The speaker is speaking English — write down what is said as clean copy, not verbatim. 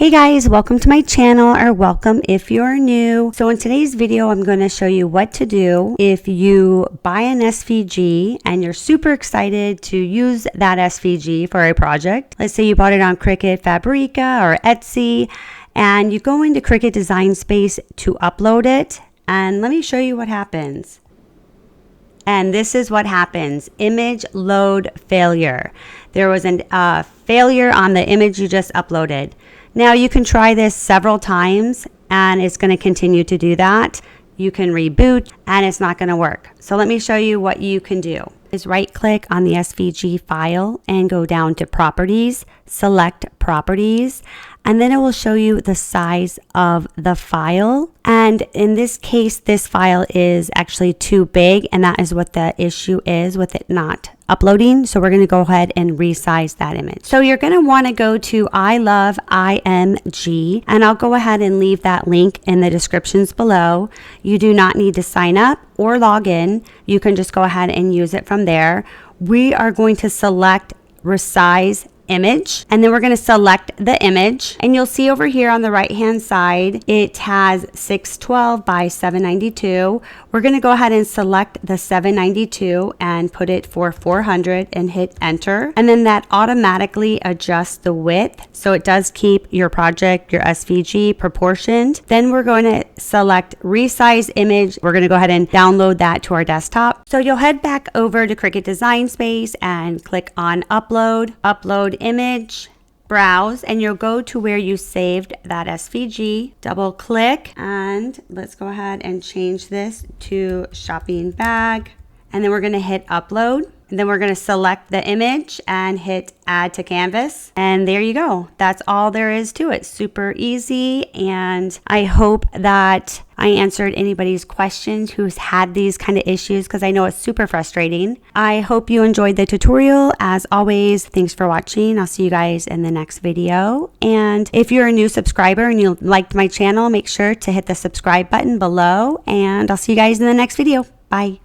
Hey guys, welcome to my channel, or welcome if you're new. So in today's video, I'm going to show you what to do if you buy an SVG and you're super excited to use that SVG for a project. Let's say you bought it on Cricut Fabrica or Etsy, and you go into Cricut Design Space to upload it. And let me show you what happens. And this is what happens. Image load failure. There was a failure on the image you just uploaded. Now you can try this several times and it's going to continue to do that. You can reboot and it's not going to work. So let me show you what you can do. Is right click on the SVG file and go down to properties, select properties, and then it will show you the size of the file. And in this case, this file is actually too big, and that is what the issue is with it not uploading. So we're going to go ahead and resize that image. So you're going to want to go to iLoveIMG, and I'll go ahead and leave that link in the descriptions below. You do not need to sign up or log in. You can just go ahead and use it from there. We are going to select Resize image, and then we're going to select the image, and you'll see over here on the right hand side it has 612 by 792. We're going to go ahead and select the 792 and put it for 400 and hit enter, and then that automatically adjusts the width, so it does keep your project, your SVG, proportioned. Then we're going to select resize image. We're going to go ahead and download that to our desktop. So you'll head back over to Cricut Design Space and click on upload image, browse, and you'll go to where you saved that SVG. Double click, and let's go ahead and change this to shopping bag, and then we're going to hit upload, and then we're going to select the image and hit add to canvas, and there you go. That's all there is to it. Super easy, and I hope that I answered anybody's questions who's had these kind of issues, because I know it's super frustrating. I hope you enjoyed the tutorial. As always, thanks for watching. I'll see you guys in the next video. And if you're a new subscriber and you liked my channel, make sure to hit the subscribe button below, and I'll see you guys in the next video. Bye.